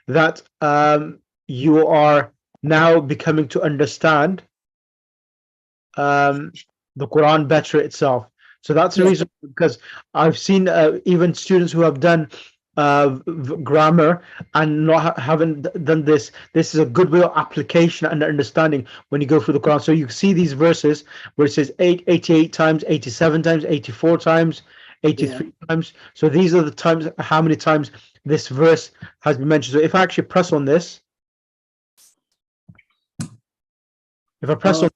that you are now becoming to understand the Quran better itself. So that's the Yes. reason, because I've seen even students who have done grammar and not haven't done this. This is a good way of application and understanding when you go through the Quran. So you see these verses where it says 88 times, 87 times, 84 times, Yeah. 83 times. So these are the times, how many times this verse has been mentioned. So if I actually press on this, if I press Oh. on,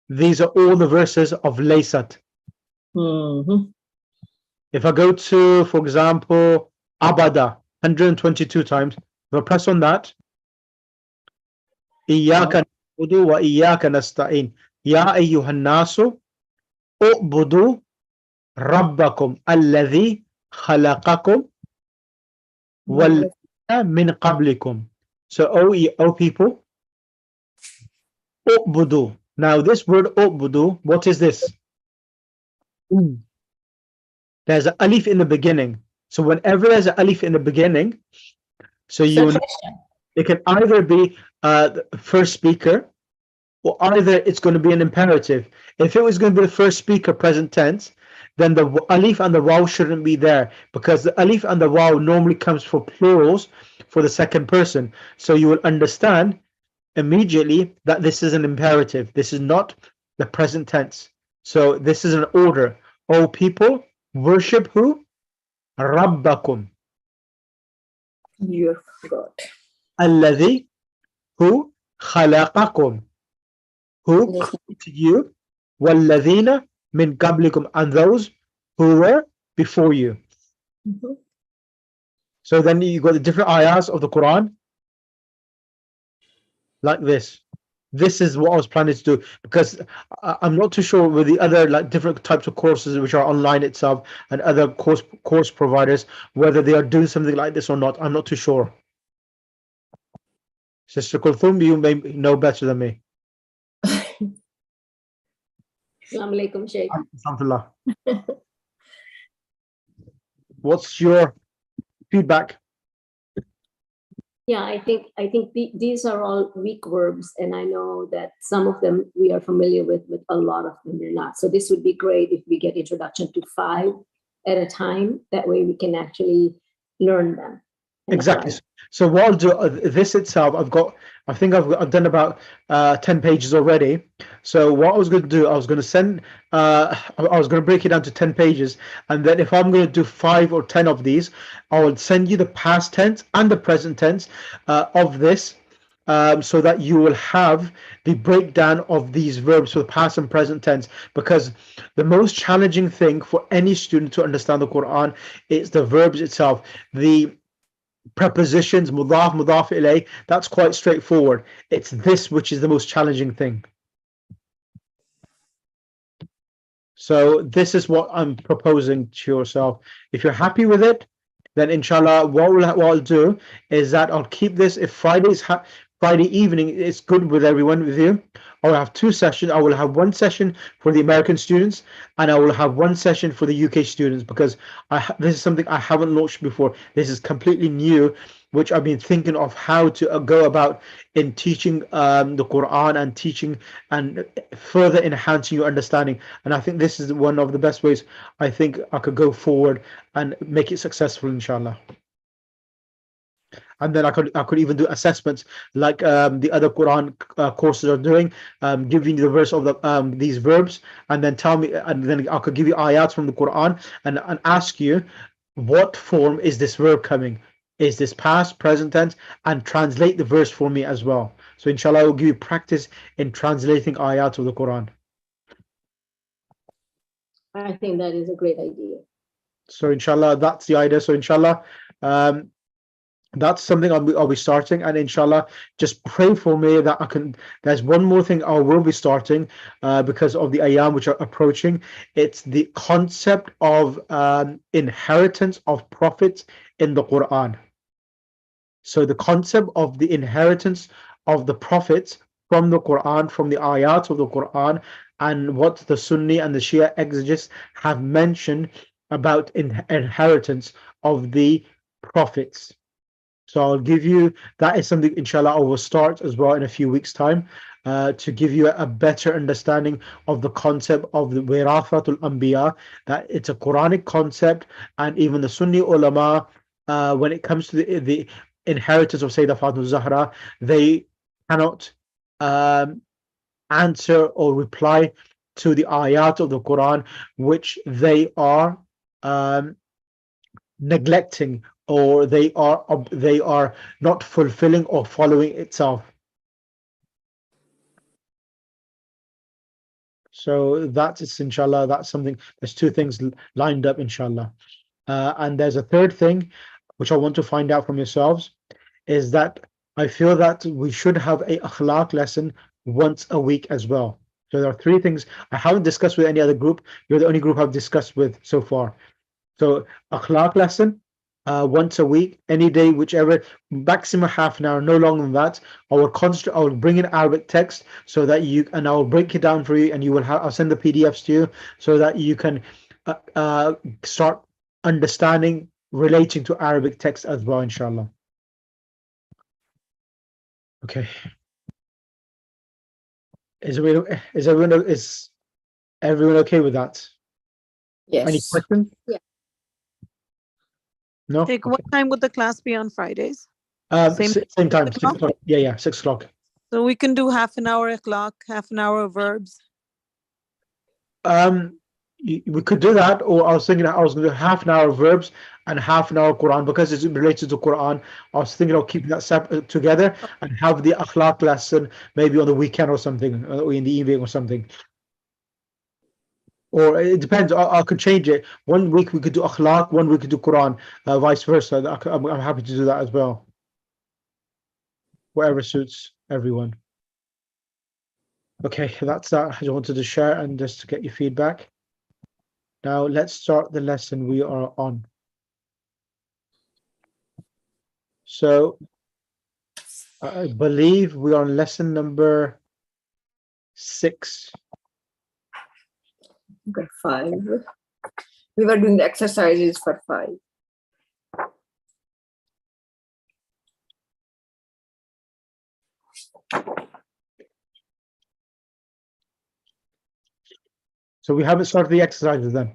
these are all the verses of Laysat. Mm-hmm. If I go to, for example, Abada, 122 times, if I press on that, Oh. إياك نعبد وإياك نستعين يا أيها الناس اعبدوا ربكم الذي خلقكم والذين من قبلكم. So, O people, اعبدوا. Now, this word اعبدوا, what is this? There's an alif in the beginning. So, whenever there's an alif in the beginning, so So you, question. it can either be the first speaker, or either it's going to be an imperative. If it was going to be the first speaker present tense, then the alif and the waw shouldn't be there, because the alif and the waw normally comes for plurals for the second person. So you will understand immediately that this is an imperative. This is not the present tense. So this is an order. O people, worship who? Rabbakum. You forgot. Alladhi, who? Khalaqakum, who Yes. created you, وَالَّذِينَ مِنْ قَبْلِكُمْ, and those who were before you. Mm-hmm. So then you got the different ayahs of the Quran like this. This is what I was planning to do, because I'm not too sure with the other like different types of courses which are online itself and other course providers whether they are doing something like this or not. I'm not too sure. Sister Kulthum, you may know better than me. Assalamu alaikum, Sheikh. Alhamdulillah. What's your feedback? Yeah, I think these are all weak verbs, and I know that some of them we are familiar with a lot of them we're not. So this would be great if we get introduction to 5 at a time. That way we can actually learn them and Exactly. apply. So what I'll do, this itself, I think I've done about 10 pages already. So what I was going to do, I was going to send, I was going to break it down to 10 pages. And then if I'm going to do 5 or 10 of these, I will send you the past tense and the present tense of this. So that you will have the breakdown of these verbs for the past and present tense, because the most challenging thing for any student to understand the Quran is the verbs itself. The prepositions, mudaf, mudaf ilayh, that's quite straightforward. It's this which is the most challenging thing. So this is what I'm proposing to yourself. If you're happy with it, then inshallah, what I'll do is that I'll keep this. If Friday evening is good with everyone, with you, I will have 2 sessions. I will have 1 session for the American students, and I will have 1 session for the UK students, because this is something I haven't launched before. This is completely new, which I've been thinking of how to go about in teaching the Quran and teaching and further enhancing your understanding. And I think this is one of the best ways I think I could go forward and make it successful, inshallah. And then I could even do assessments like the other Quran courses are doing, giving you the verse of these verbs, and then tell me, and then I could give you ayats from the Quran and ask you what form is this verb coming. Is this past, present tense, and translate the verse for me as well. So inshallah I will give you practice in translating ayat of the Quran. I think that is a great idea. So inshallah that's the idea. So inshallah that's something I'll be starting, and inshallah just pray for me that I can. There's one more thing I will be starting because of the ayam which are approaching. It's the concept of inheritance of prophets in the Quran. So the concept of the inheritance of the prophets from the Quran, from the ayat of the Quran, and what the Sunni and the Shia exegetes have mentioned about inheritance of the prophets. So I'll give you, that is something inshallah I will start as well in a few weeks time, to give you a better understanding of the concept of the Wirathatul Anbiya, that it's a Quranic concept, and even the Sunni ulama, when it comes to the inheritance of Sayyidah Fatima Zahra, they cannot answer or reply to the ayat of the Quran which they are neglecting, or they are not fulfilling or following itself. So that is inshallah, that's something, there's two things lined up inshallah. And there's a third thing which I want to find out from yourselves, is that I feel that we should have a akhlaq lesson once a week as well. So there are three things I haven't discussed with any other group. You're the only group I've discussed with so far. So akhlaq lesson once a week, any day, whichever, maximum half an hour, no longer than that. I will bring in Arabic text so that and I will break it down for you, and you will have, I'll send the PDFs to you so that you can start understanding, relating to Arabic text as well, inshallah. Okay. Is everyone okay with that? Yes. Any questions? Yeah. No. Like, Okay. what time would the class be on Fridays? Same time. 6 o'clock. Yeah, 6 o'clock. So we can do half an hour akhlaq, half an hour of verbs. We could do that, or I was thinking I was going to do half an hour of verbs and half an hour of Quran, because it's related to Quran. I was thinking of keeping that separate together and have the akhlaq lesson maybe on the weekend or something, or in the evening or something. Or it depends. I could change it. 1 week we could do akhlaq, 1 week we could do Quran, vice versa. I'm happy to do that as well. Whatever suits everyone. Okay, that's that. I just wanted to share and just to get your feedback. Now let's start the lesson we are on. So I believe we are on lesson number 6. Okay, 5. We were doing the exercises for 5. So we haven't started the exercises then.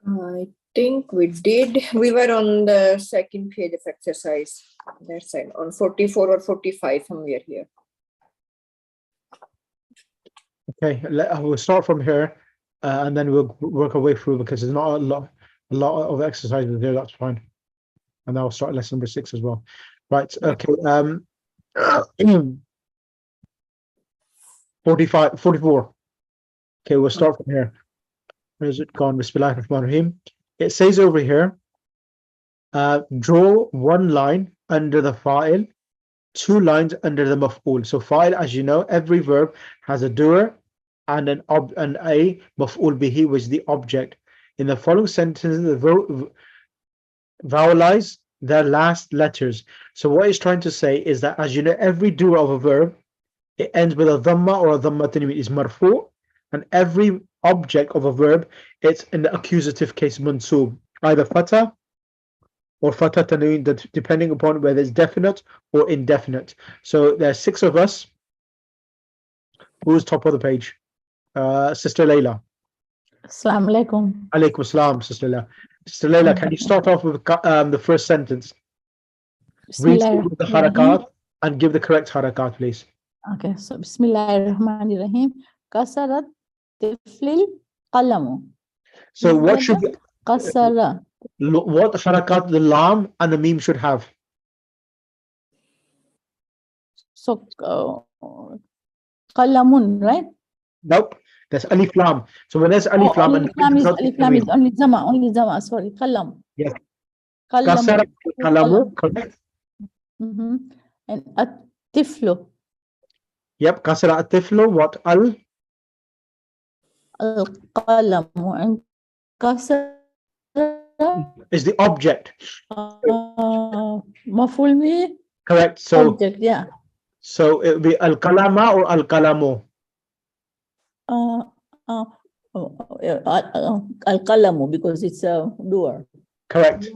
I think we did. We were on the second page of exercise. That side, on 44 or 45, somewhere here. Okay, we'll start from here, and then we'll work our way through, because there's not a lot of exercises there. That's fine. And I'll start lesson number 6 as well. Right. Okay. 45, 44. Okay, we'll start from here. Where's it gone? Bismillahirrahmanirrahim. It says over here, draw 1 line under the fa'il, 2 lines under the maf'ul. So fa'il, as you know, every verb has a doer and a maf'ul bihi, which is the object. In the following sentences, the vowelize their last letters. So what he's trying to say is that, as you know, every doer of a verb, it ends with a dhamma or a dhammatin, is marfu', and every object of a verb, it's in the accusative case mansub, either fatah or fatah tanween, depending upon whether it's definite or indefinite. So there's 6 of us. Who's top of the page? Sister Layla. Assalamu alaikum. Alaikum assalam, Sister Layla. Sister Layla, can you start off with the first sentence? Read the harakat and give the correct harakat, please. Okay, so Bismillahirrahmanirrahim. Kasarat tiflil qalamu. So what should be, Kasara. what harakat the lam and the meme should have? So qalamun, right? Nope, that's alif lam. So when there's alif lam, alif lam is only zama. Sorry, qalam. Yes. Qalamu. Kasarat qalamu, correct. And at-tiflu. Yep, kasara at-tiflu, what Al-qalamu. And kasara is the object. maf'ul bihi. Correct. So Object, yeah. so it would be al-kalama or al-kalamu. Al-qalamu, because it's a doer. Correct.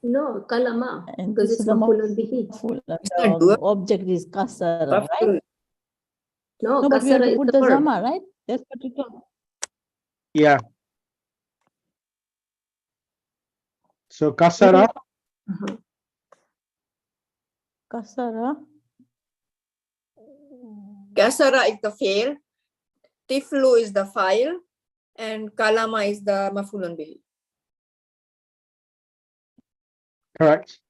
No, kalama, And because this it's is the mafulun bihi. maf'ul. not The dua. object is kasara, right? Maf'ul. No, No, but we have kasara to is put the the verb. zama, right? That's what you told. Yeah. So kasara, Uh-huh. Kasara. Kasara is the fail. Tiflu is the file. And kalama is the mafulun bihi. correct.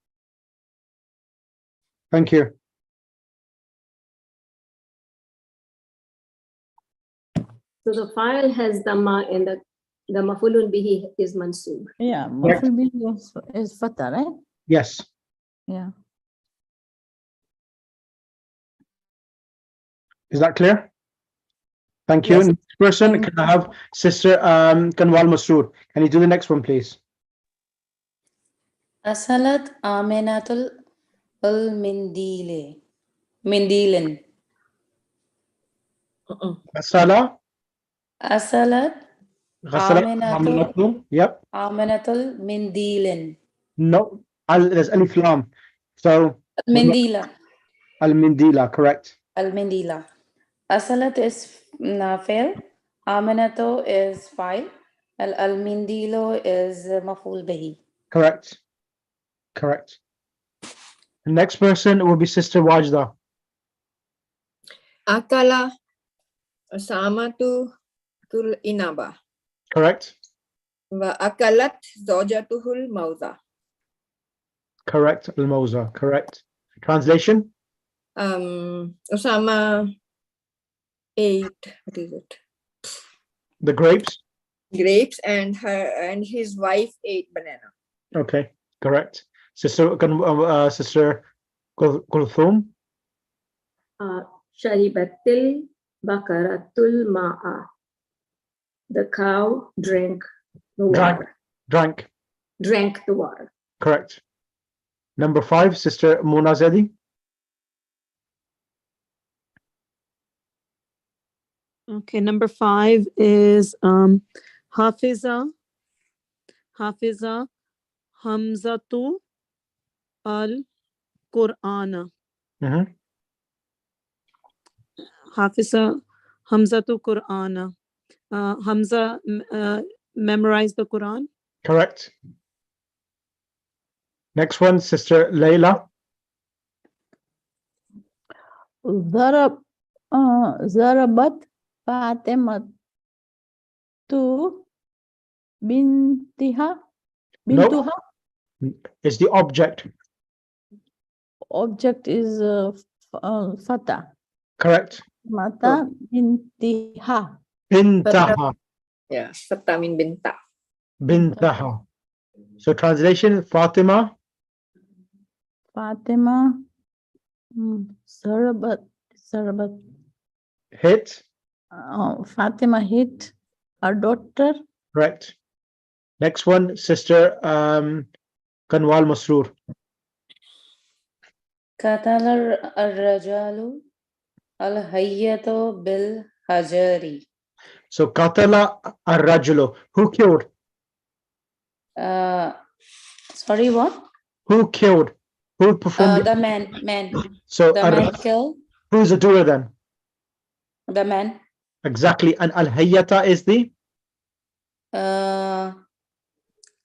Thank you. So the file has dhamma and the mafulun bihi is mansub. Yeah, Correct. maf'ul bihi is fatha, right? Yes. Yeah. Is that clear? Thank you. Yes. Next person, Thank can I have Sister Kanwal Masroor? Can you do the next one, please? أصلت آمنة المنديل منديل Ghasala, أصلت ghasala, آمنة amanatu. Yep. آمنة المنديل No. There's alif lam. So المنديلة al-mindila, correct. المنديلة أصلت is فعل آمنة is file المنديل is مفعول به Correct. Correct. The next person will be Sister Wajda. Akala samatu tul inaba. Correct. Wa akalat zawjatuhul mauza. Correct. Al-Moza. Correct. Translation? Usama ate, what is it? The grapes? Grapes and his wife ate banana. Okay. Correct. Sister Kulthum? Sharibatil bakaratul ma'a. The cow drank the Drank. water. Drank. Drank the water. Correct. Number 5, Sister Mona Zedi. Okay, number 5 is Hafiza Hamzatu al-Qur'ana. Mhm. Hafiza Hamzatu Qur'ana. Hamza memorized the Quran. Correct. Next one, Sister Layla. Zarabat Fatima to bintiha. Nope. Bintuha. It's the object. Object is fatha. Correct. Mata bintiha. Bintaha. Yeah, fatta min binta. Bintaha. So translation, Fatima. Fatima. Zarabat. Hit. Fatima hit her daughter. Correct. Next one, Sister Kanwal Masroor. قتل الرجال الحية بالحجر So Katala Ar-Rajulu. Who killed? sorry what Who killed? Who performed? the man So the man killed who's the doer then? the man Exactly. And Al-Hayyata is the?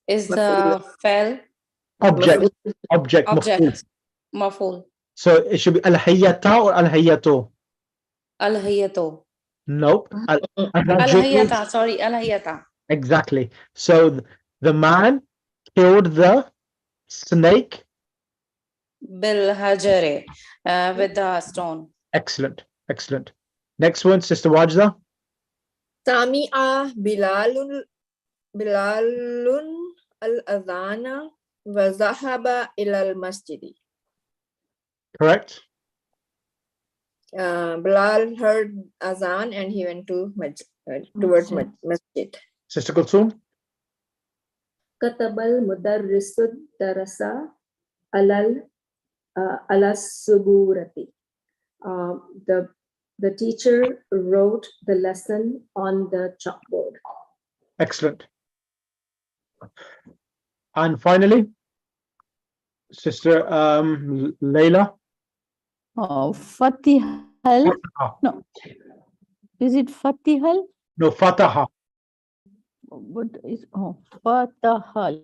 is Maf'ul. the fell Object. Maf'ul. Object. Maf'ul. object maful So it should be Al-Hayyata or Al-Hayyato? al-hayato Nope. Al-Rajulu. al-hayata sorry al-hayata Exactly. So the man killed the snake. bil hajare with the stone Excellent. Excellent. Next one, Sister Wajda. Sami'a Bilalun al-adhana wa zahaba ilal masjidi. Correct. Bilal heard azan and he went to towards masjid. Sister Kulthum. Katabal mudarrisud darasa alal ala suburati. The teacher wrote the lesson on the chalkboard. Excellent. And finally, Sister Layla. Fatihal. Ah, No. Is it Fatihal? no, Fataha. What is Fatahal?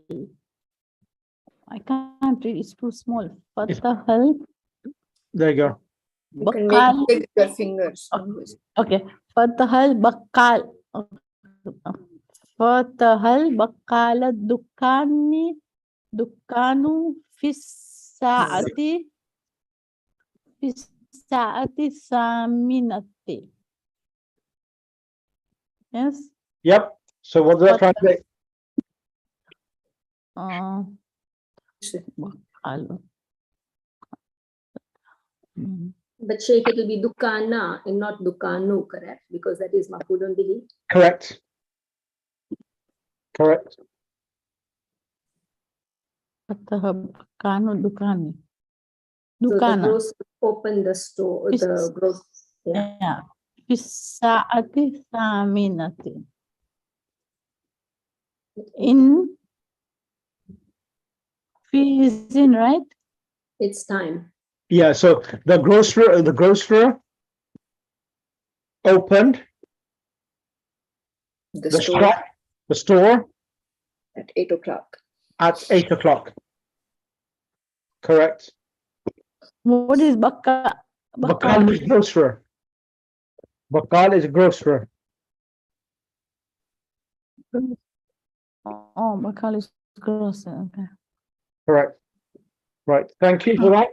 I can't read, it's too small. Fatahal. There you go. You can Bakal. make big your fingers. Okay. Fatahal Bakal. Fatahal Bakala Dukanu Fissaati Saminati. Yes. Yep. So what does that translate? Bakal. But Sheikh, it will be dukana and not dukanu, correct? Because that is mafulun bihi. Correct. Correct. Fatahal Bakanu Dukani. So the Dukana. grocer opened the store, the gross. Yeah. Yeah. Fissaati Saminati. In Fizin, right? It's time. Yeah. So the grocer opened The the store shop, the store at 8 o'clock. at 8 o'clock. Correct. What is Bakal? Bakal is grocer. Bakal is grocer. Oh, Bakal is gross. Okay. Correct. Right. Thank you for that.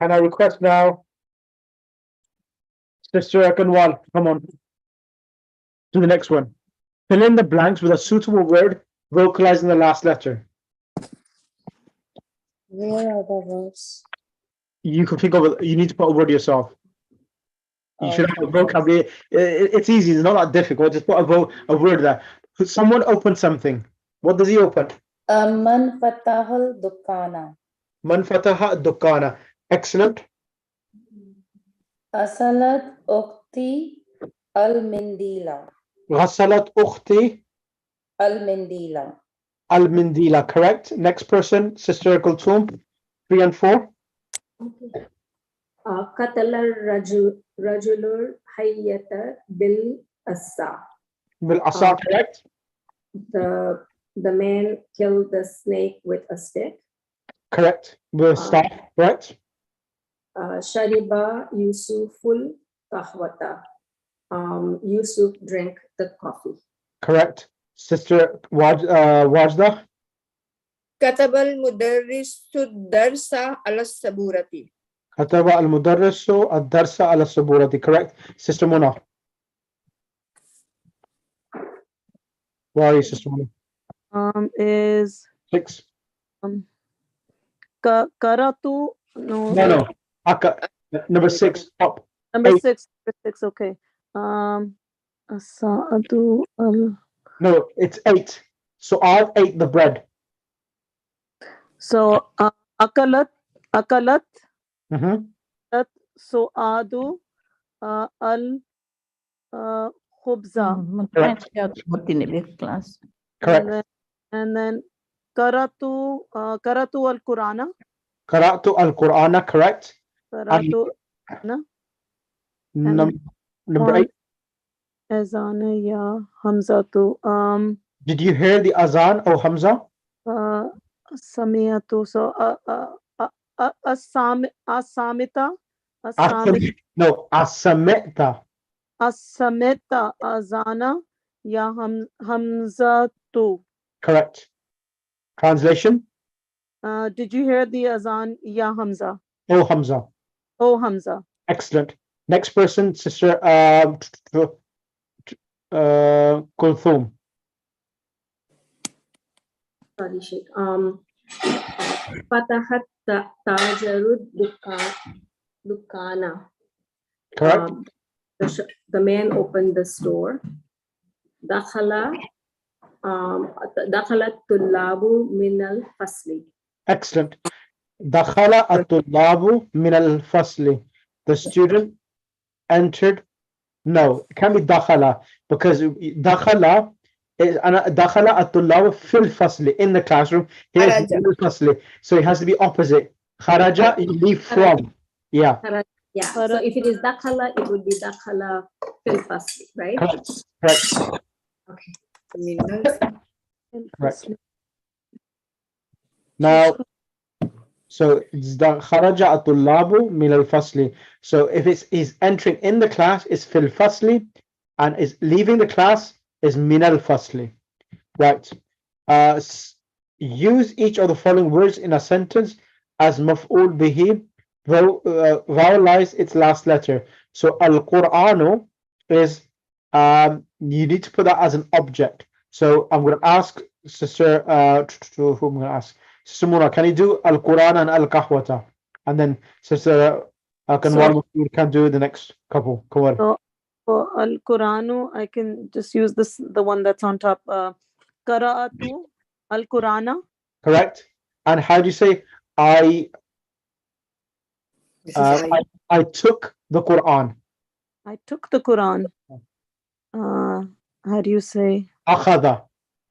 And I request now, Sister Akanwal, come on to the next one. Fill in the blanks with a suitable word, vocalizing the last letter. Where are the words? You can think of it. You need to put a word yourself. You should have a vocabulary. It's easy. It's not that difficult. Just put a word there. Someone opened something. What does he open? Man fatahal dukana. Man fataha dukkana. Excellent. Asalat ukhti al-mindila. Ghasalat ukhti Al-mindila. al-mindila. Correct. Next person, Sister Kulthum. 3 and 4. Qatala rajulur hayyata bil asa. Bil asa. Correct. The man killed the snake with a stick. Correct. With staff. Correct. Shariba Yusuful kahwata. Yusuf drank the coffee. Correct. Sister Wajda. كتب المدرس الدرس على السبورة. كتب المدرس الدرس على السبورة. Correct. Sister Mona. Where are you, Sister Mona? Is 6. Karatu, no. No. Number 6. Up. Number 8. six. Number 6, okay. Asa'atu al. No, it's 8. So I ate the bread. So akalat Mhm. su'adu al khubza. Correct. Class. Correct. And then karatu al Qur'ana. Qara'tu al-Qur'ana. Correct. Karatu Number 8. azana ya hamzatu Did you hear the azan, oh Hamza? Samiatu. So asamita No, asamita. asamita azana ya hamzatu. Correct. Translation? Did you hear the azan ya Hamza? Oh Hamza. Oh Hamza. Excellent. Next person, Sister Kulthum. Sorry, Sheikh. Fatahat tajarud dukana. Correct. The man opened the store. Dakhala tullabu minal fasli. Excellent. Dakhala at-tullabu min al-fasli. The student entered. No, it can't be dakhala because dakhala is أنا دخل الطلاب في الفصل in the classroom. Here's Kharaja. من الفصل. So it has to be opposite. خرج, you leave from. Yeah, Yeah, so if it is dakhala, it would be dakhala fil fasli, right? correct, correct, Okay. correct. Now, so it's the خرج الطلاب من الفصل. So if it's is entering in the class, it's في الفصل, and is leaving the class is من الفصل. Right. Use each of the following words in a sentence as maf'ul bihi, vowelize its last letter. So al-Qur'anu is, you need to put that as an object. So I'm going to ask Sister, to whom I'm going to ask? Sister Muna, can you do al-Qur'an and al-Kahwata? And then Sister Kanwal can do the next couple. Come on. So for Al Quranu, I can just use the one that's on top. Qara'atu Al Qurana. Correct. And how do you say I took the Quran? I took the Quran. How do you say? Akhada.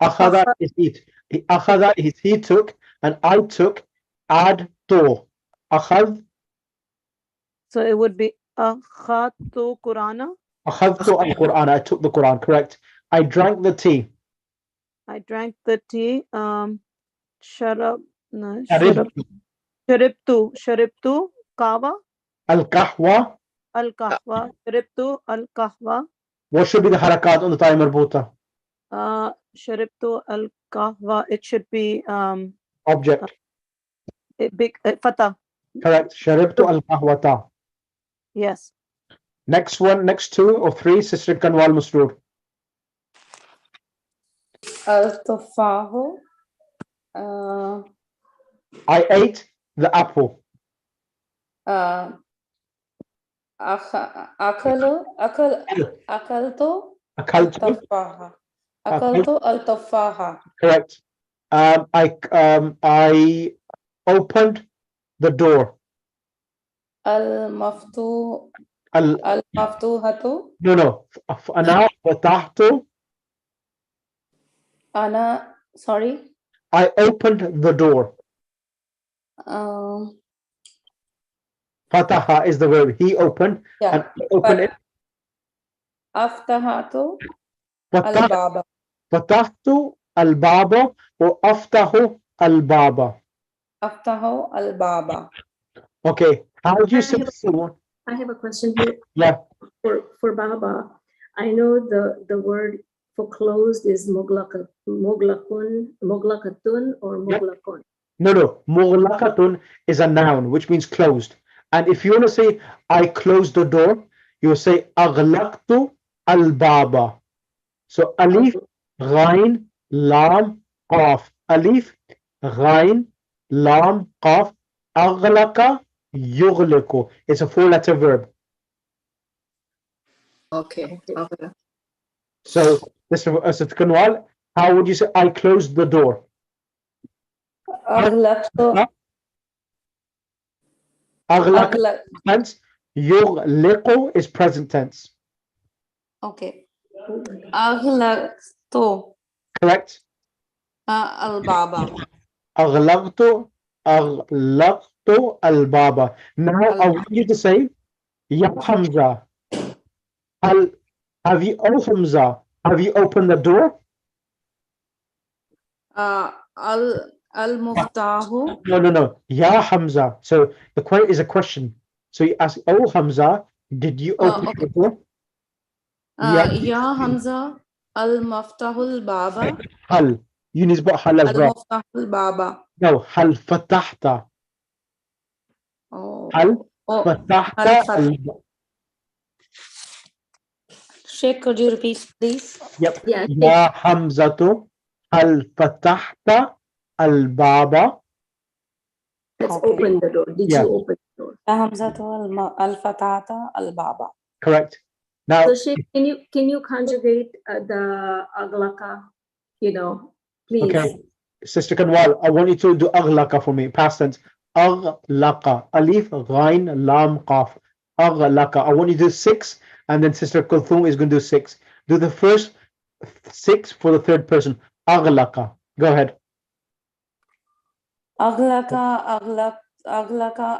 Akhada is it. Akhada is he took, and I took, add to. Akhad. So it would be Akhadtu Qurana. Akhadtu al-Quran. I took the Quran. Correct. I drank the tea. I drank the tea. Sharab. No, Sharibtu. Sharibtu Kawa. Al-Kahwa. Al Kahwa. Sharibtu Al Kahwa. What should be the harakat on the time marbuta? Sharibtu Al Kahwa. It should be Object. big Fatah. Correct. Sharibtu al-Kahwata. Yes. Next one, next two or three, Sister Kanwal Masroor. Al-Tufahu. I ate the apple. Akaltu Akaltu. al-Tufaha. Akaltu al-Tufaha. Correct. I opened the door. Al-Maftuhatu. No. Ana fatahtu. Sorry. I opened the door. Fataha is the verb. He opened. Yeah. And I opened it. Aftahatu Fatah- al-Baba. Fatahtu al-baba or aftahu al-baba. Aftahu al-Baba. Okay. How do you say I this one? I have a question here Yeah. for Baba. I know the word for closed is muglaqatun or muglaqun. No. Mughlaqatun is a noun, which means closed. And if you want to say, I closed the door, you will say, aghlaqtu al-baba. So, alif, ghain, lam, qaf. Alif, ghain, lam, qaf. Aghlaqa, yughliqu. It's a four-letter verb. Okay. So, this is Kanwal. How would you say, I closed the door? Aghlaqtu. Aghlaqa tense. Yughliqu is present tense. Okay. Aghlaqtu Correct? al-Baba. أغلقت الباب. Now I want you to say, Ya Hamza. Have you, oh Hamza, have you opened the door? Al-Muftahu. No. Ya Hamza. So the question is a question. So you ask, oh Hamza, did you open Okay. the door? Ya Hamza al-Maftahul Baba. Hal. You need to put hal as well. Al-Muftahul Baba. No, hal fatahta. Oh. Hal Oh. fatahta. Sheikh, could you repeat, please? Yep. Yeah. Ya Hamzatu, hal fatahta al-baba. Let's Okay. open the door. Did Yeah. you open the door? Ya Hamzatu al-Fatata al-Baba. Correct. Now, So Sheikh, can you conjugate the aglaqa, please? okay, Sister Kanwal, I want you to do aghlaqa for me, past tense. Aghlaqa, alif, ghain, lam, qaf. Aghlaqa. I want you to do 6, and then Sister Kulthum is going to do 6. Do the first 6 for the third person. Aghlaqa. Go ahead. Aghlaka,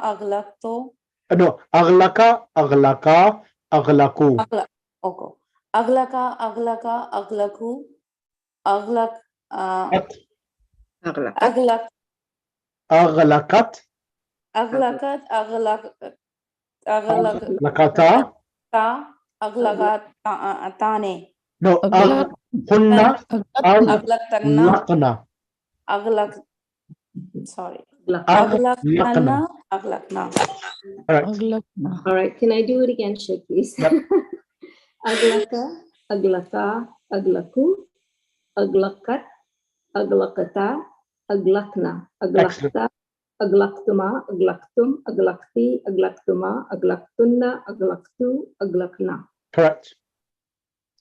aghlakto. No, aghlaqa, aghlaqa, aghlaqu. Okay. Aghlaka, aghlaku. Aghlak, Aghlaqat. aghlak, Aghlaqat, aghlak, aghlaqata. aghlakatane. No, Aghlaq- kunna, Aghlakna, aghlaqna. sorry. Aghlaqna. Aghlakna. Correct. Aghlaqna. All right, can I do it again, Sheikh, please? Yep. Aglaka, aglaka, aglaku, aglakat, aglakata, aglakna, Excellent. aglakta, aglaktuma, aglaktum, aglakti, aglaktuma, aglaktunna, aglaktu, aglakna. Correct.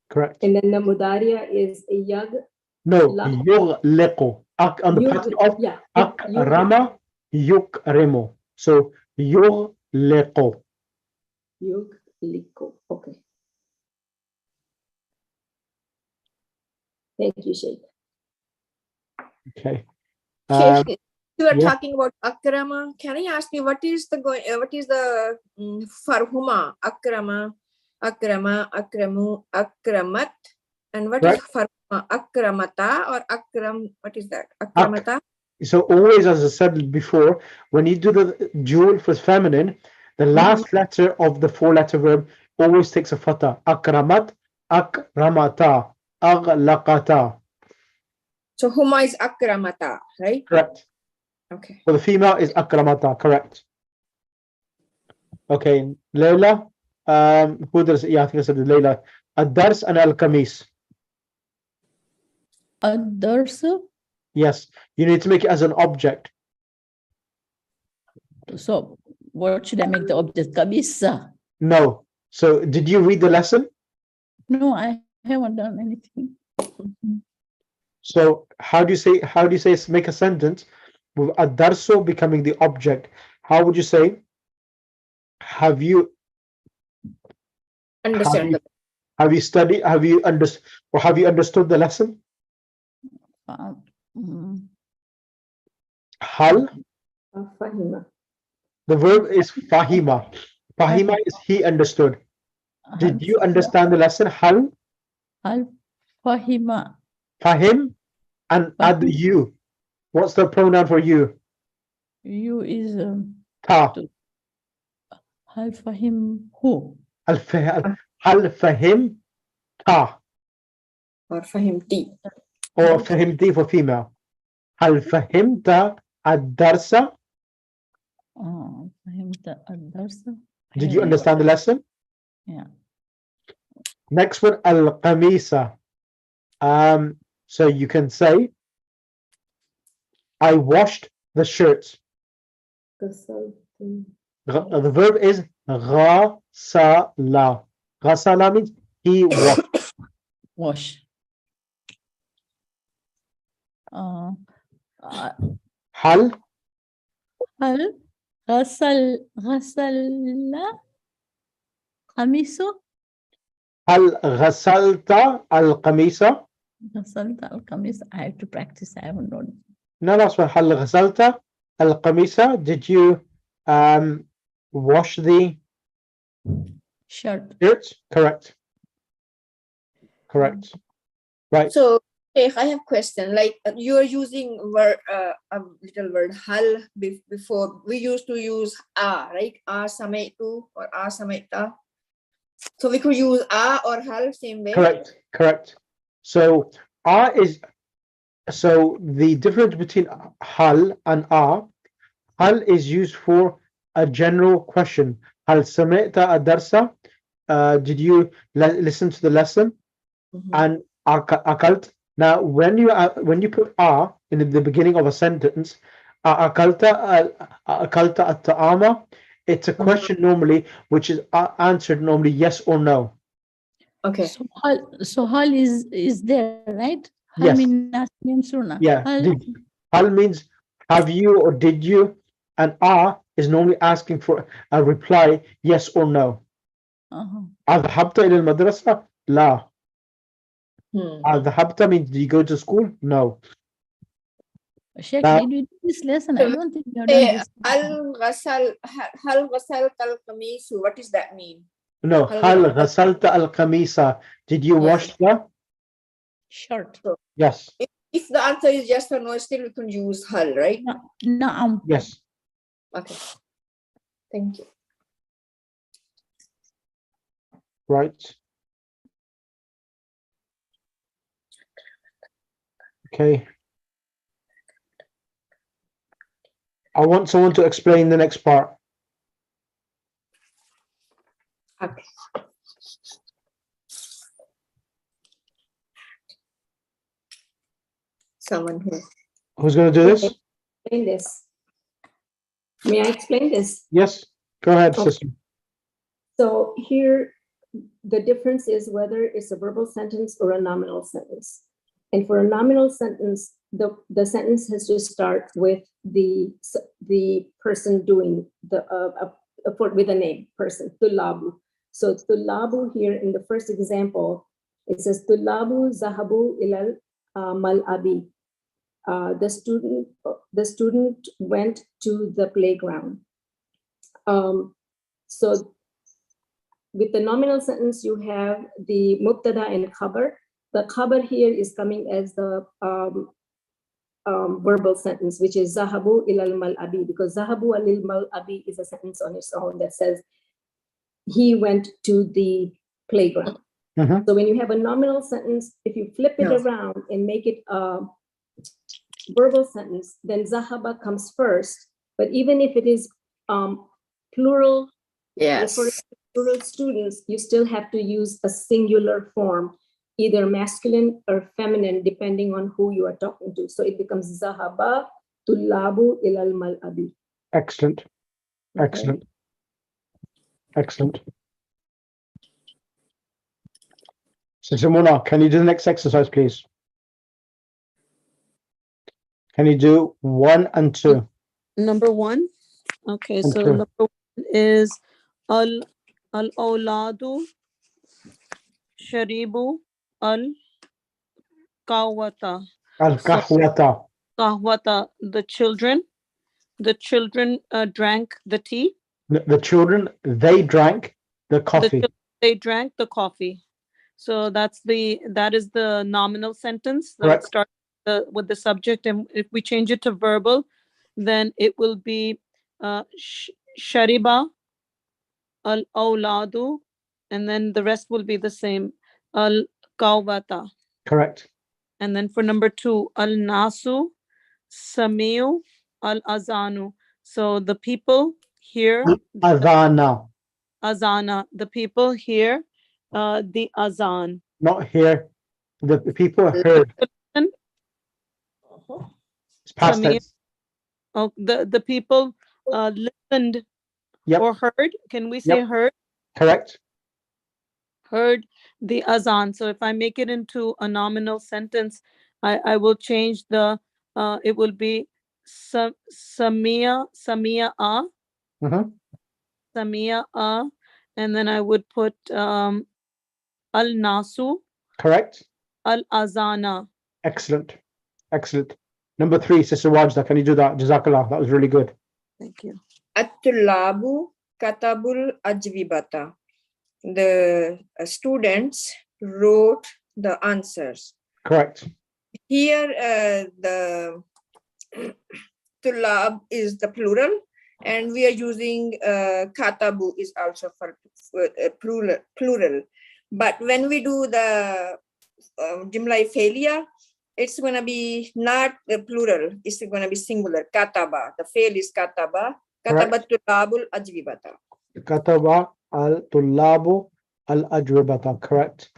Correct. And then the mudaria is yag, No, La- yughliqu. On the pattern of yeah, akrama, yukrimu. So yughliqu. yug, liko. Okay. Thank you, Sheikh. Okay. Sheikh, you are yeah. talking about akrama. Can I ask you what is the farhuma? Akrama, akramu, akramat, and what is farhuma? Akramata or akram? What is that? Akramata. So always, as I said before, when you do the dual for feminine, the last letter of the 4-letter verb always takes a fatha. Akramat, akramata, aghlaqata. So huma is akramata, right? Correct. Okay. For the female is akramata. Correct. Okay, Layla. Who does? Yeah, I think I said Layla. Ad-dars and al-kamis. Ad-dars. Yes, you need to make it as an object. So what should I make the object? Kabisa. No. So did you read the lesson? No, I haven't done anything. So how do you say make a sentence with ad-darsu becoming the object? How would you say? Have you Understand. studied? Have you understood the lesson? Hal. Fahima. The verb is fahima. Fahima is he understood. Did you understand the lesson? Hal. Hal fahima. Fahim. And add you. What's the pronoun for you? You is Ta. hal fahim who? Hal fahim ta. Or fahimti. Or fahimti for female. Hal fahimta ad-darsa. Fahimta ad-darsa. Did you understand the lesson? Yeah. Next one, al-qamisa. So you can say, I washed the shirts. The verb is ghasala. Ghasala means he washed. Wash. Hal. هل غسل قميصه؟ Hal ghasalta al-qamisa. غسلت القميص. I have to practice. I haven't known. No, that's one. Hal ghasalta al-qamisa. Did you wash the Shirt. shirts? Correct. Correct. Right. So, Sheikh, I have a question. Like you are using word, a little word hal before. We used to use a, right? A samaitu or a samaita. So we could use a or hal same way. Correct. Correct. So so the difference between hal and a, hal is used for a general question. Hal sami'ta ad-darsa? Did you listen to the lesson? And akalt. Now, when you put a in the beginning of a sentence, akalta at-ta'ama, it's a question normally, which is answered normally yes or no. Okay. So hal is there, right? Hal Yes. means surna. Yeah. Hal means have you or did you, and is normally asking for a reply yes or no. أذهبت إلى المدرسة؟ لا. Dhahabta means do you go to school? No. Sheikh, Now- did we do this lesson? I don't think we have done this. Hal ghasal kal kamisu. What does that mean? No. Hal ghasalta al kamisa. Did you wash the? Shirt. Yes. If the answer is yes or no, still we can use hal, right? Na'am. Yes. Okay. Thank you. Right. Okay. I want someone to explain the next part. Okay. Someone who. Who's going to do this? Explain this. May I explain this? Yes. Go ahead, Okay. sister. So here, the difference is whether it's a verbal sentence or a nominal sentence. And for a nominal sentence, the sentence has to start with the person doing with a name, person, tullabu. So tullabu here in the first example, it says tullabu zahabu ilal mal'abi. The student went to the playground. So with the nominal sentence, you have the mubtada and khabar. The khabar here is coming as the verbal sentence, which is zahabu ilal mal'abi, because zahabu ilal mal'abi is a sentence on its own that says he went to the playground. Mhm. So when you have a nominal sentence, if you flip it around and make it a verbal sentence, then zahaba comes first. But even if it is plural, referring to plural students, you still have to use a singular form, either masculine or feminine, depending on who you are talking to. So it becomes zahaba tullabu ilal mal'abi. Excellent. Okay. Excellent. Excellent. Sister Mona, can you do the next exercise, please? Can you do 1 and 2? Number 1. Okay, And so two. number 1 is al-awladu sharibu al-kawata. Al-kahwata. Kahwata, the children drank the tea. The children, they drank the coffee. They drank the coffee. So that is the nominal sentence. So Correct. it starts with the subject, and if we change it to verbal, then it will be shariba al-awladu, and then the rest will be the same, al-kawata. Correct. And then for number 2, al-nasu samiu al-azanu. So the people hear Adhana. azana. The people hear the azan. Not here. The people heard. It's past Samiu. tense. Oh, the people listened Yep. or heard. Can we say Yep. heard? Correct. Heard the azan. So if I make it into a nominal sentence, I will change it will be samia a, Mhm. samia a, and then I would put al nasu Correct. al azana. Excellent. Excellent. Number 3, Sister Wajda, can you do that? Jazakallah. That was really good. Thank you. At-tullabu katabul ajwibata. The students wrote the answers. Correct. Here, the tullab is the plural, and we are using katabu is also for plural. But when we do the jumla failure, it's going to be not the plural, it's going to be singular, kataba. The fail is kataba. Kataba tullabul ajwibata. Kataba al-tullabu al-ajwibata. Correct.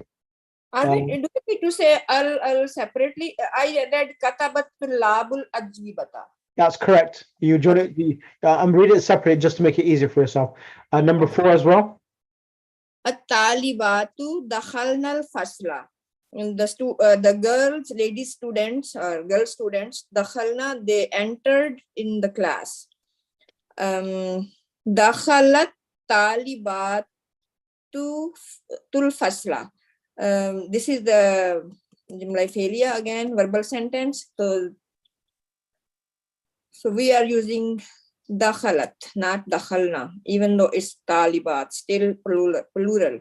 Do we need to say al separately? I read katabat tullabul ajwibata. That's correct. You join it. I'm reading it separate just to make it easier for yourself. Number 4 as well. At-talibatu dakhalna al-fasla. The girls, lady students or girl students, dakhalna, they entered in the class. Dakhalat talibatu tul fasla. This is the Jumla fi'liya again, verbal sentence. So we are using dakhalat, not dakhalna, even though it's talibat, still plural.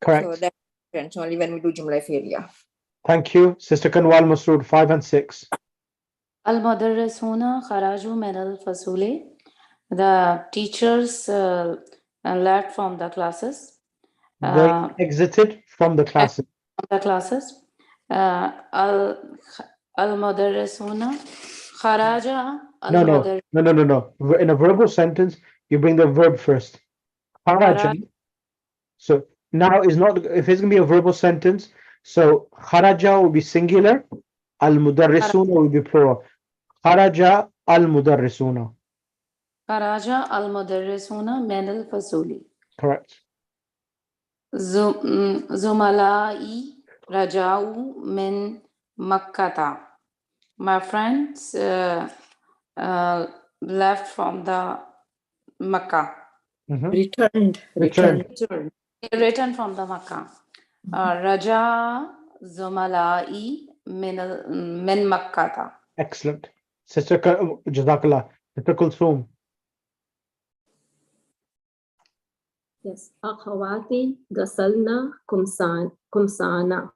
Correct. So that's different only when we do jumla fi'liya. Thank you. Sister Kanwal Masroor, 5 and 6. المدرسون خرجوا من الفصول. The teachers left from the classes. They exited from the classes. The classes. المدرسون خرج المدرس. No. In a verbal sentence, you bring the verb first. Kharaja. So now is not, if it's going to be a verbal sentence, so kharaja will be singular, al-mudarrisuna will be plural. Kharaja al-mudarrisuna. خرج المدرسون من الفصول. Correct. زملائي رجعوا من مكة. My friends left from the Makkah. Returned. They returned from the Makkah. رجع زملائي من مكة. Excellent. Sister Jazakallah. Sister Kulthum. Yes. Akhawati gasalna kumsana.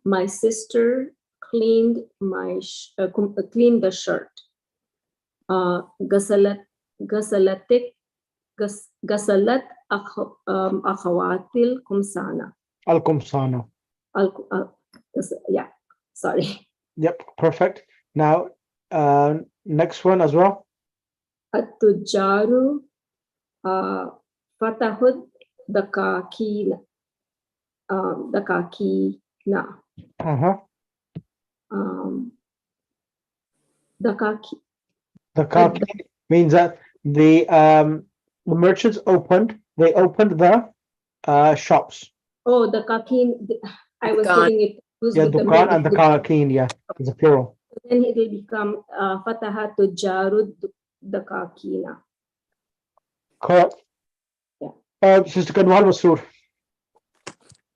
My sister cleaned cleaned the shirt. Gasalat akhawatil kumsana. Al-Kumsana. Yeah, sorry. Yep, perfect. Now, next one as well. At-tujaru fatahud dakakina. Dakaki means that the merchants opened. They opened the shops. Oh, the kakin. I was getting it. Yeah, dukan and the kakin. Yeah, it's a plural. Then it will become fataha tujaru dakakina. Correct. Yeah. Sister Kanwal Masroor.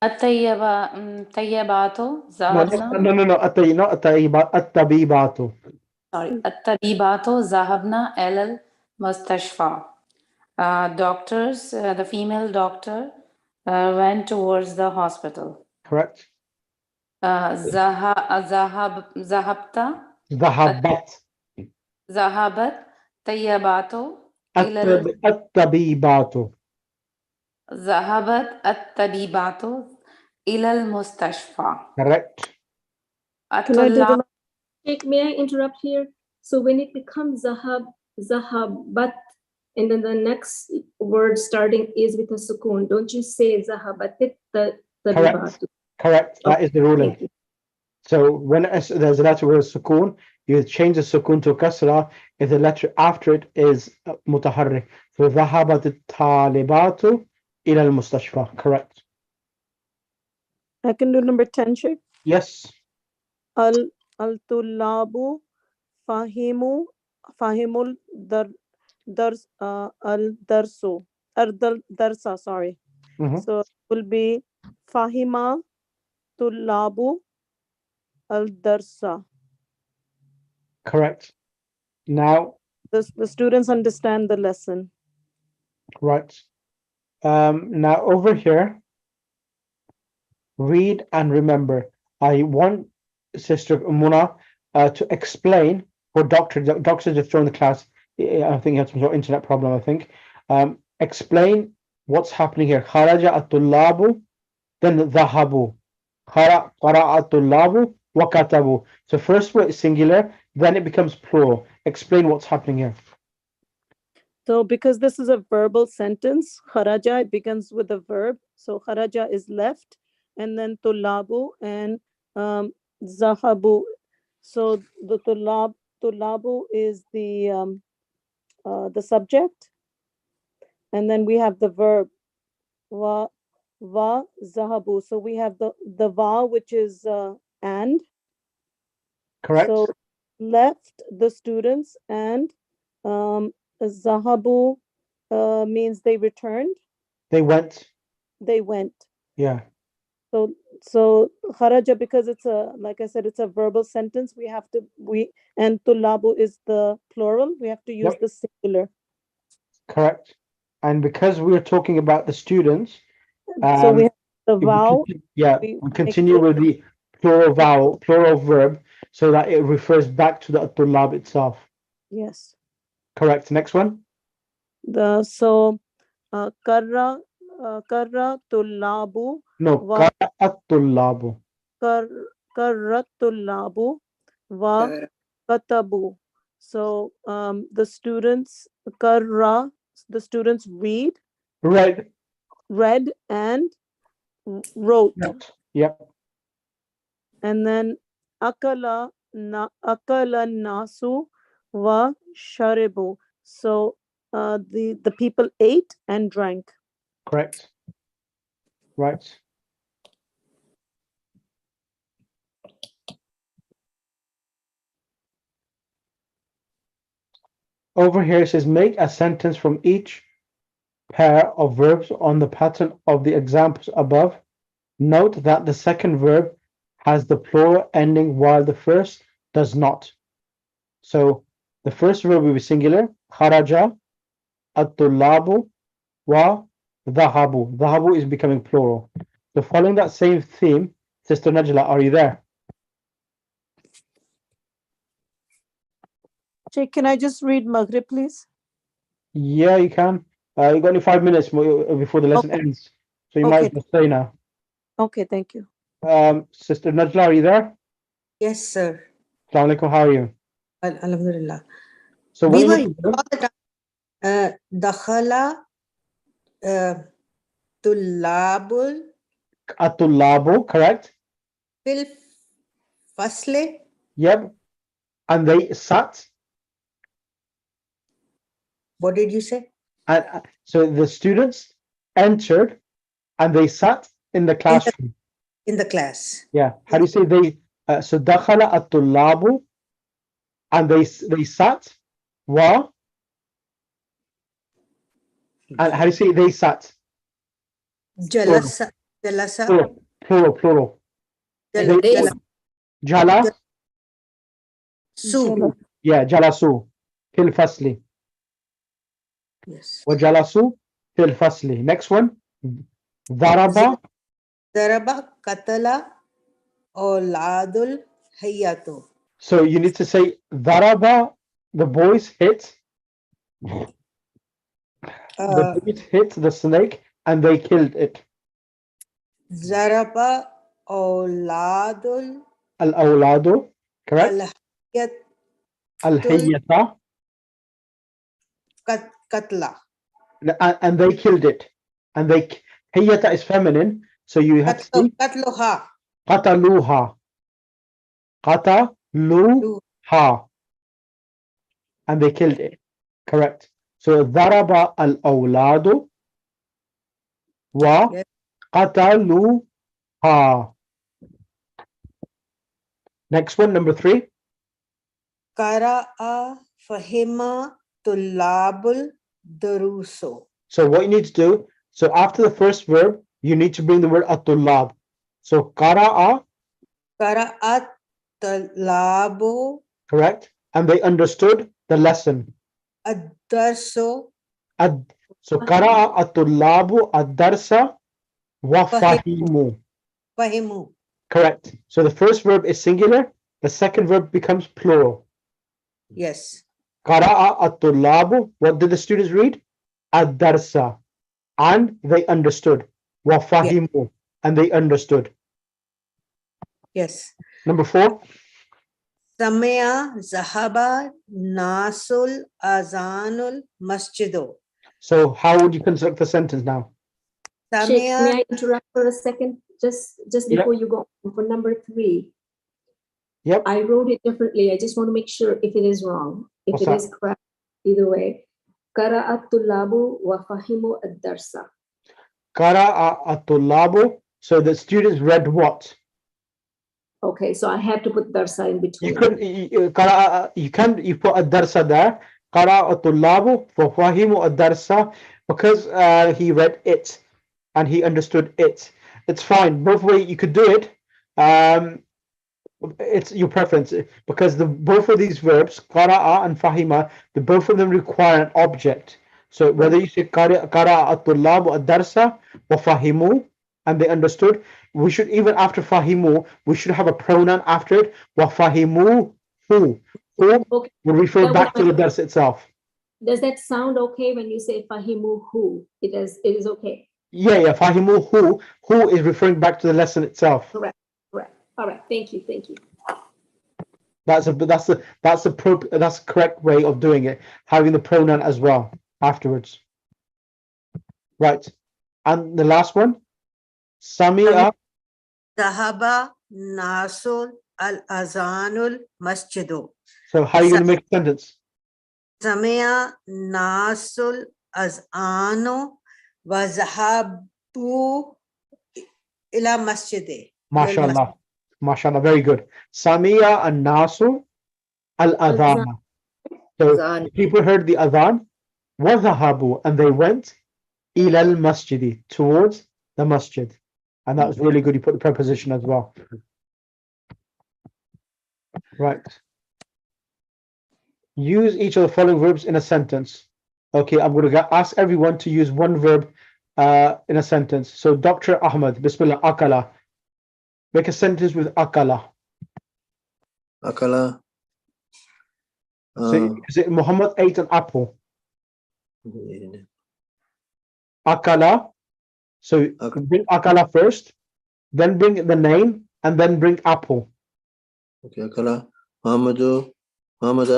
الطيبات ذهبنا. No. At-tabibatu. Sorry. الطبيبات ذهبنا إلى المستشفى. Doctors, the female doctor went towards the hospital. Correct. ذهبت طيبات الطبيبات. ذهبت الطبيبات إلى المستشفى. Correct. May I interrupt here? So when it becomes zahabat, and then the next word starting is with a sukoon, don't you say zahabatit tabibatu? Correct. That is the ruling. So when there's a letter with a sukoon, you change the sukoon to kasra if the letter after it is mutaharrik. So ذهبت الطالبات إلى المستشفى. Correct. I can do number 10, Sheikh. Yes. Al-tullabu fahimul darsa, sorry. So it will be fahima tullabu al-darsa. Correct. Now the students understand the lesson. Right. Now over here, read and remember. I want Sister Muna to explain for Doctor just joined the class. I think he had some sort of internet problem, I think. Explain what's happening here. Kharaja at-tullabu, then dhahabu. Qara at-tullabu wa katabu. So first word is singular, then it becomes plural. Explain what's happening here. So because this is a verbal sentence, kharaja, it begins with a verb. So kharaja is left, and then tullabu and zahabu. So the tullabu is the subject, and then we have the verb va zahabu. So we have the va, which is and. Correct. So left the students, and zahabu means they returned. They went. They went. Yeah. So kharaja, because it's a, like I said, it's a verbal sentence. And tulabu is the plural. We have to use Yep. the singular. Correct. And because we're talking about the students, So we have the if we vowel. we make continue it- with the plural verb, so that it refers back to the tulab itself. Yes. Correct. Next one. Karra tulabu No, wa tulabu. karra tulabu wa katabu. So the students read and wrote. Yep. And then akala nasu wa sharibu. So the people ate and drank. Correct. Right. Over here it says make a sentence from each pair of verbs on the pattern of the examples above. Note that the second verb has the plural ending while the first does not. So the first verb will be singular, kharaja, at-tullabu, wa dhahabu. Dhahabu is becoming plural. So following that same theme, Sister Najla, are you there? Sheikh, can I just read Maghrib, please? Yeah, you can. You got only 5 minutes before the lesson ends, so you might as well stay now. Okay, thank you. Sister Najla, are you there? Yes, sir. Assalamu alaikum, how are you? Alhamdulillah. So We what were you need to all the time. Dakhala tullabul do, at-tullabu, correct? fil fasle. Yep. And they sat. What did you say? And so the students entered and they sat in the classroom. In the class. Yeah. How do you say they? So dakhala at-tullabu, and they sat. Wa. And how do you say they sat? Jalasa. Jalasa. Plural. Jala- They- jala- Jala. Su. Yeah. Jalasu. Fil fasli. Yes. Wa jalasu fil fasli. Next one. Daraba. Daraba katala auladul hayatu. So you need to say daraba. The boys hit. The boys hit the snake and they killed it. Zaraba auladul Al-awladu, correct? al-hayat Al-hayyata, katla. and they killed it. And they, hayyata is feminine, so you have to say Katluha. qataluha. Qataluha. And they killed it. Correct. So daraba al-awladu wa Yes. qataluha. Next one, number 3. Qara'a fahima tullabul daruso. So what you need to do, so after the first verb, you need to bring the word at-tullab. So qara'a, Qara'at tullabu correct? And they understood the lesson. ad-darso So qara'a at-tullabu ad-darsa wa fahimu. fahimu. Correct. So the first verb is singular, the second verb becomes plural. Yes. Qara'a at-tullabu, what did the students read? Ad-darsa. And they understood. Wa fahimu. And they understood. Yes. Number 4. Samaya zahaba nasul azanul masjido. So how would you construct the sentence now? Sheikh, Samaya may I interrupt for a second? Just Yeah. before you go on for number 3. Yep. I wrote it differently. I just want to make sure if it is wrong. If What's it that? is correct, either way. Qara'at tullabu wa fahimu ad-darsa. Qara'a at-tullabu. So the students read what? Okay, so I have to put darsa in You between. couldn't. You put ad-darsa there. Qara'a at-tullabu wa fahimu ad-darsa, because he read it and he understood it. it's fine. Both way you could do it. It's your preference because the both of these verbs, qara'a and fahima, the both of them require an object. So whether you say qara'a at-tullab ad-darsa wa fahimu, and they understood, we should, even after fahimu, we should have a pronoun after it. Wa fahimu who Okay. will refer That back was to the my- dars itself. Does that sound okay when you say fahimu who? It is okay. Yeah, fahimu who is referring back to the lesson itself. Correct. All right. Thank you. That's the correct way of doing it, having the pronoun as well afterwards. Right. And the last one, Samia. Zahaba Nasul al Azanul Masjidu. So how are you going to make a sentence? Samia Nasul Azanu wa Zahabu ila Masjidi. MashaAllah. MashaAllah, very good. Samia and Nasu al-adhana. So Adhan. people heard the adhan, وَذَهَبُوا, and they went إِلَى الْمَسْجِدِ, towards the masjid. And that was really good. You put the preposition as well. Right. Use each of the following verbs in a sentence. Okay, I'm going to ask everyone to use one verb in a sentence. So Dr. Ahmad, Bismillah, akala. Make a sentence with akala. Akala. So is it Muhammad ate an apple? Akala. So bring akala first, then bring the name, and then bring apple. Okay, akala. Muhammadun. Muhammad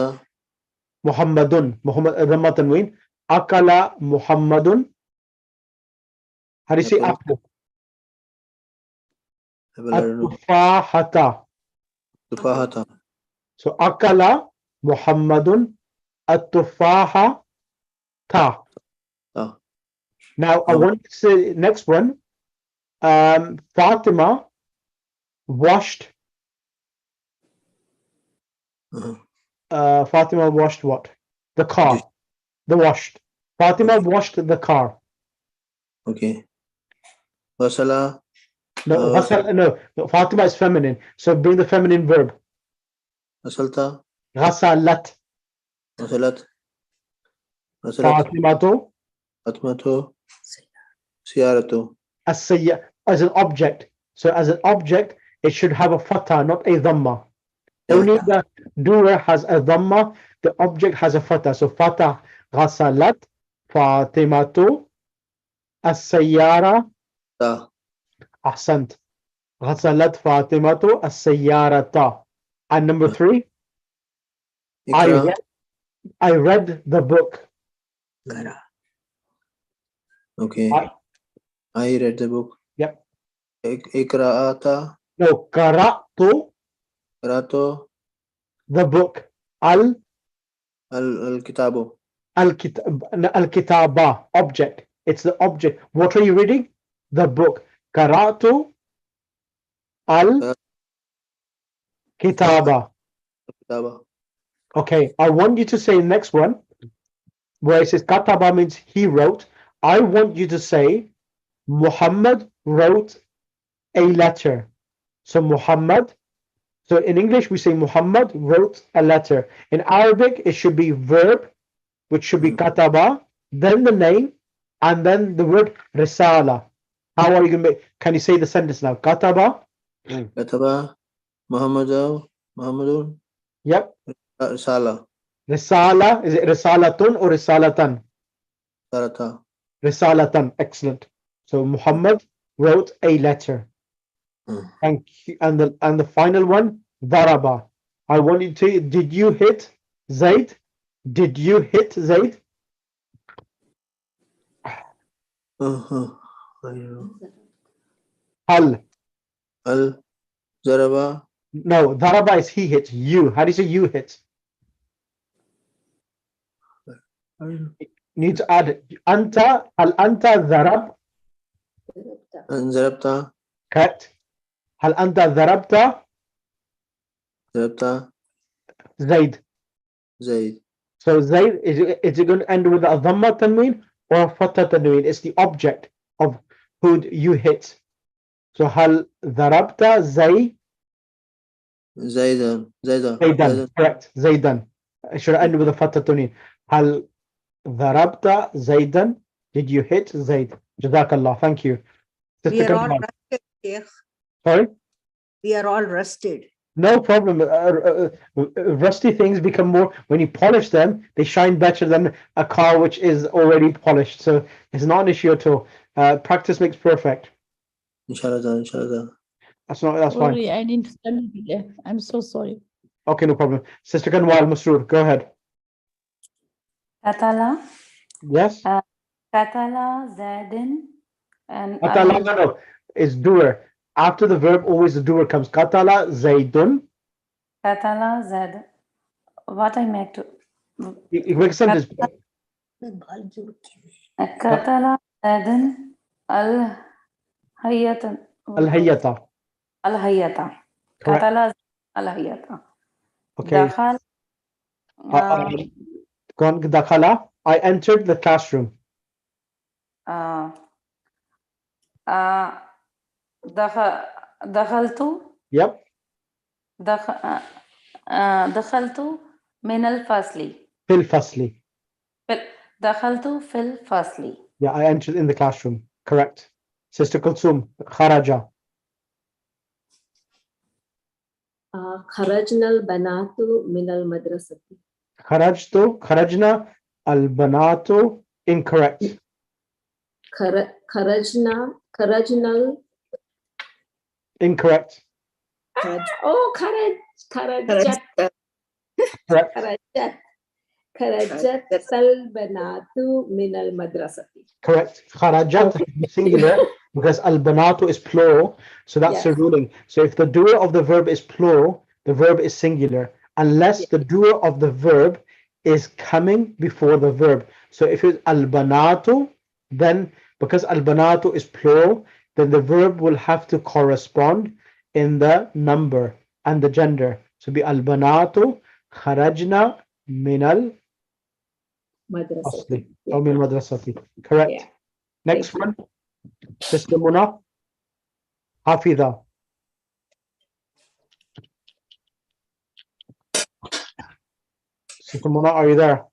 Dhamma Tanween. Akala Muhammadun. How do you say Okay. apple? Abaladu. At-tufahata. Tufahata. So akala Muhammadun at-tufaha ta. Ah. Now I want to say next one. Fatima washed. Fatima washed what? The car. The washed. Fatima washed the car. Okay. Wasala. No, no, Fatima is feminine. So bring the feminine verb. Wasalta. Ghasalat. Wasalat. Fatimatu Atmatu. Siyaratu. as an object. So as an object, it should have a fatha, not a dhamma. Only the doer has a dhamma, the object has a fatha. So fatha, ghasalat, Fatimatu, as-sayyara, Ta. ahsant. Ghasalat Fatimatu as-sayyarata. And number 3, Ikra. I read the book. Okay. I read the book. Yep. Ikra'ata. No, qara'tu Rato. the book. Al-kitabu. Al-kitaba, object. It's the object. What are you reading? The book. Qara'tu al-kitaba. Kitaba. Okay, I want you to say the next one, where it says kataba means he wrote. I want you to say Muhammad wrote a letter. So Muhammad. So in English we say Muhammad wrote a letter. In Arabic it should be verb, which should be kataba, then the name, and then the word risala. How are you going to make? Can you say the sentence now? Kataba. Kataba. Muhammadun. Yep. Risala. Risala. Is it risalatun or risalatan? Sarata. Risalatan. Excellent. So Muhammad wrote a letter. Thank you. And the final one, daraba. I want you to. Did you hit Zaid? Did you hit Zaid? Hal. Zaraba. No, daraba is he hit. You. How do you say you hit? Need to add anta. Hal anta darab. Zarabta. Correct. Hal anta darabta Zarabta. Zaid. Zaid. So Zaid, is it going to end with a dhamma tanween or a fatha tanween? It's the object of who you hit. So هل ضربت زيدا زيدا. Correct. زيدا. I should end with a fatha tunin. هل ضربت زيدا? Did you hit Zaid? Jazakallah. Thank you. We Sister are all Kanwal. rusted, Sheikh. Sorry? We are all rusted. No problem. Rusty things become more, when you polish them, they shine better than a car which is already polished. So it's not an issue at all. Practice makes perfect. inshallah. That's fine. Sorry, I didn't study today. I'm so sorry. Okay, no problem. Sister Kanwal Masroor, go ahead. Katala, Yes? Katala, Zaidin, and Katala, no, is doer. After the verb, always the doer comes. Katala Zaidun. Katala, Zaid. What I meant to. You make a sentence. Katala, Zaidin, Al-Hayatan. Al-Hayyata. Al-Hayata. Correct. Katala, Al-Hayata. Okay. Dakhal, Dakhala, I entered the classroom. دخلت Yep. دخلت من الفصل Fil fasli. دخلت في الفصل. Yeah, I entered in the classroom. Correct. Sister Kulsum, kharaja. خرجنا البنات من المدرسة. Kharajna, al-banatu. Incorrect. خرجنا Incorrect. خرجت Correct. خرجت البنات من المدرسة. Correct. Kharajat is singular because al-banatu is plural. So that's the Yes. ruling. So if the doer of the verb is plural, the verb is singular, unless the doer of the verb is coming before the verb. So if it's al-banatu, then because al-banatu is plural, then the verb will have to correspond in the number and the gender. So be al-banatu kharajna min مدرسة. al-fasli or min madrasati. Correct. Yeah. Next Thank one. Sister Muna. Hafidha. Sister Muna, are you there?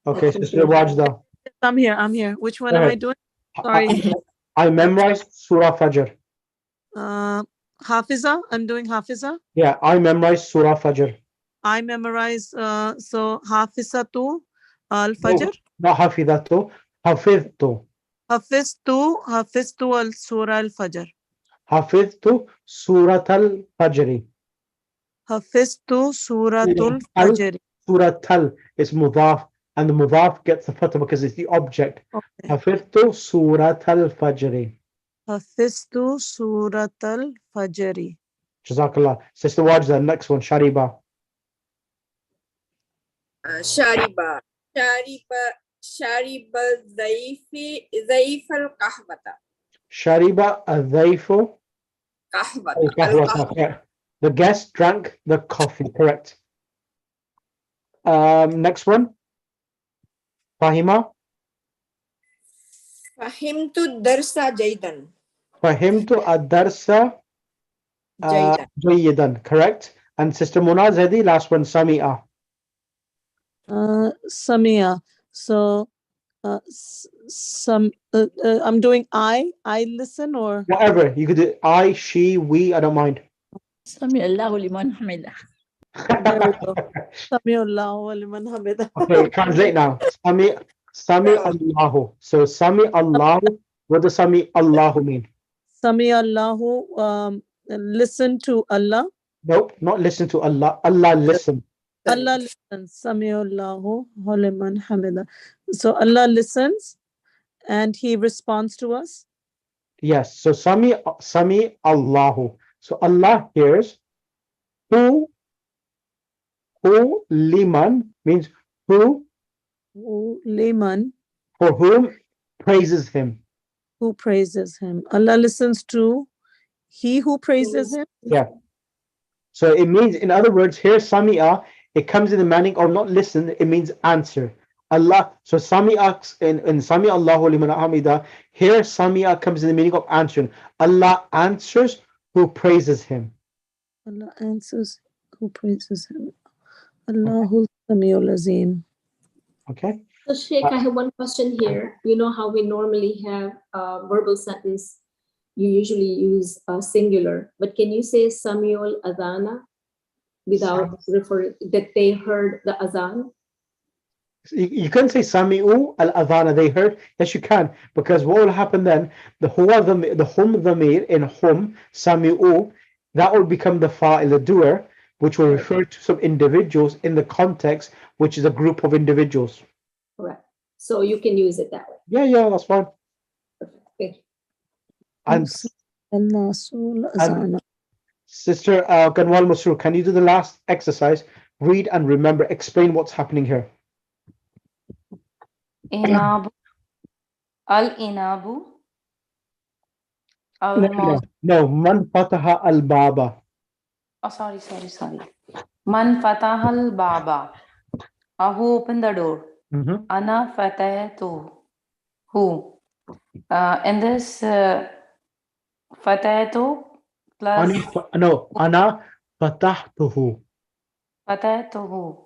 Okay, Sister Wajda. I'm here. Which one Go am I ahead. doing? Sorry. I memorized Surah Fajr. Hafiza, I'm doing Hafiza. Yeah, I memorized Surah Fajr. I memorize, so Hafizatu al-Fajr. Not Hafidhatu, Hafidhtu. Hafiztu al-Surah al-Fajr. Hafidhtu Surat al-Fajri. Hafiztu Suratul Fajr. Surat al is mudaf, and the mudaf gets the fatah because it's the object. Okay. Hafidhtu Surat al-Fajri. Hafiztu Suratul Fajr. Jazakallah. Sister Wajda, next one, Shariba. Shariba ضيف القهوة. Shariba al-Dhayfu. قهوة. The guest drank the coffee, correct. Next one. Fahima. فهمت الدرس جيدا. Fahimtu ad-darsa جيدا. jayidan, correct. And Sister Munazadi, last one, Sami'a. Samia. So, I'm doing I listen or Whatever, you could do I, she, we, I don't mind. سمع الله لمن حمده. there we go. Sami'allahu wa liman hamida. Okay, translate now. Sami Allahu. So Sami Allahu, what does Sami Allahu mean? Sami'allahu, listen to Allah. Nope, not listen to Allah. Allah listen. Allah listens. Sami'allahu wa liman hamida. So Allah listens and he responds to us. Yes, so Sami Allahu. So Allah hears. Who liman means who, Liman, for whom praises him. who praises him. Allah listens to he who praises him. Yeah. So it means, in other words, here Sami'a, it comes in the meaning of not listen, it means answer. Allah. So Sami'a in Sami Allahu liman hamida. Here Sami'a comes in the meaning of answering. Allah answers who praises him. Allah answers who praises him. Allahul Samiul Azim. Okay. So Sheikh, I have one question here. You know how we normally have a verbal sentence, you usually use singular, but can you say Samiul Adhana without referring that they heard the Azan? You can say Sami'u al-Adhana, they heard. Yes, you can, because what will happen then, the hum dhamir in hum, Sami'u, that will become the fa'il, the doer, which will refer to some individuals in the context, which is a group of individuals. Correct. So you can use it that way. Yeah, that's fine. Thank you. And Allahul Azana. Sister Ganwal Masroor, can you do the last exercise? Read and remember, explain what's happening here. Inabu, al-inabu, al-mawz. No, man fataha al-baba. Oh, sorry. Man fatahal baba. Who opened the door? Mhm. Ana fatahtu. Who? In this fatahtu plus Ana fatahtuhu. fatahtuhu.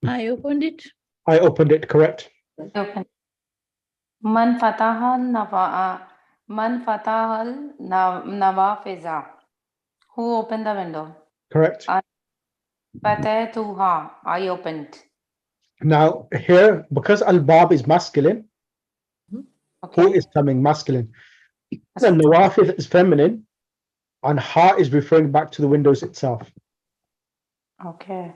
I opened it. I opened it, correct? Open. Man fatahal nawafiza. Who opened the window? Correct. Fatahtuha. I opened. Now here, because al-bab is masculine, Okay. who is coming masculine? And nawafith is feminine, and ha is referring back to the windows itself. Okay.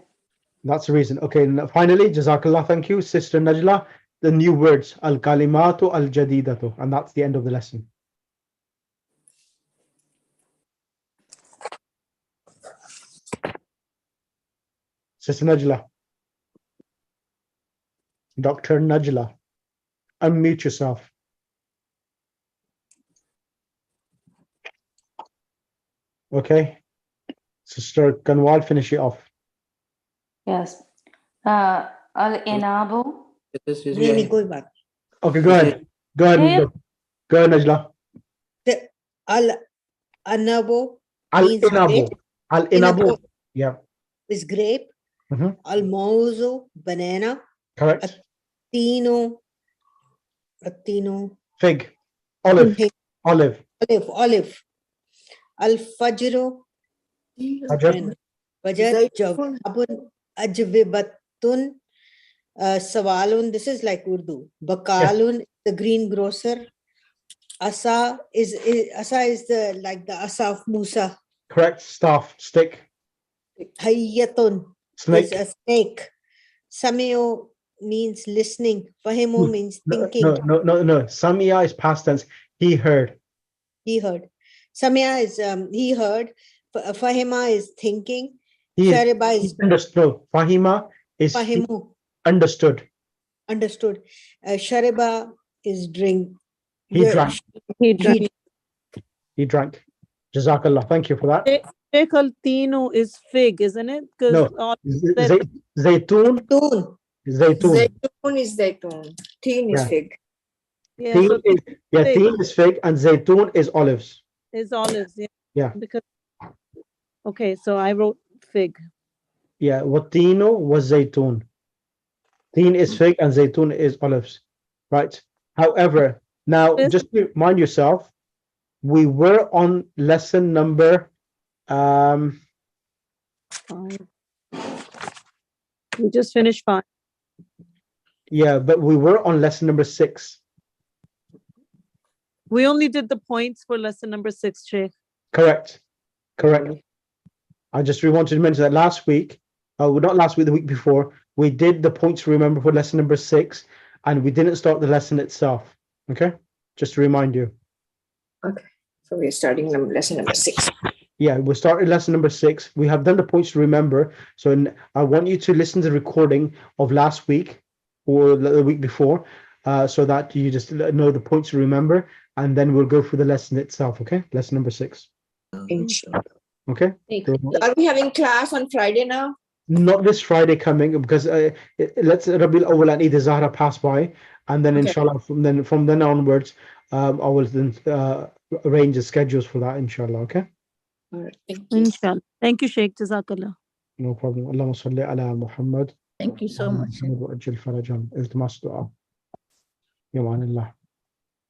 That's the reason. Okay, and finally, Jazakallah, thank you, Sister Najla. The new words, al-kalimatu al-jadidatu, and that's the end of the lesson. Sister Najla. Dr. Najla. Unmute yourself. Okay. Sister Kanwal, finish it off. Yes. Al-inabu. नहीं नहीं कोई बात Okay, go ahead. Go ahead. Go ahead, Najla. The al-anabo means Al-inabu. grape. Al-inabu. Inabu Yeah. is grape. Mhm. Al-mawzu, banana. Correct. Atino, Fig. Olive. Fig. Olive. olive. Al-fajru, Ajab. Fajr, jawabun, ajwibatun, sawalun. This is like Urdu. Bakalun, the greengrocer. Asa is the like the asa of Musa. Correct. Staff. Stick. Hayyatun Snake. is a snake. Samio means listening. Fahimu means thinking. No. Samia is past tense. He heard. He heard. Samia is he heard. Fahima is thinking. He Shariba is understood. Fahima is fahimu, understood. understood. Shariba is drink. He drank. He drank. He drank. Jazakallah. Thank you for that. Sheikh al-tinu is fig, isn't it? No. Zaytun. Zaytun. Zaytun. Zaytun is zaytun. Teen is Yeah. fig. Yeah, Teen so is, fig teen is fig and zaytun is olives. is olives. Yeah. Yeah. Because okay, so I wrote fig. Yeah. Watino was zaytun. Teen is fig and zaytun is olives. Right. However, now Yes. just remind yourself, we were on lesson number Five. We just finished 5. yeah, but we were on lesson number 6. We only did the points for lesson number 6, Sheikh. Correct. I just wanted to mention that last week, not last week, the week before, we did the points to remember for lesson number 6, and we didn't start the lesson itself. Okay, just to remind you. Okay. So we're starting lesson number 6. Yeah, we started lesson number 6. We have done the points to remember. So I want you to listen to the recording of last week or the week before, so that you just know the points to remember, and then we'll go through the lesson itself. Okay, lesson number 6. Inshallah. Okay. Thank you. Are we having class on Friday now? Not this Friday coming, because let's Rabiul Awwal and Eid al-Zahra pass by, and then Okay. inshallah from then onwards, I will then arrange the schedules for that, inshallah. Okay. All right. Thank you. Inshallah. Thank you, Sheikh. Jazakallah. No problem. Allahumma salli ala Muhammad. Thank you so much. وأجل فرجهم. التماس دعاء. يمان الله.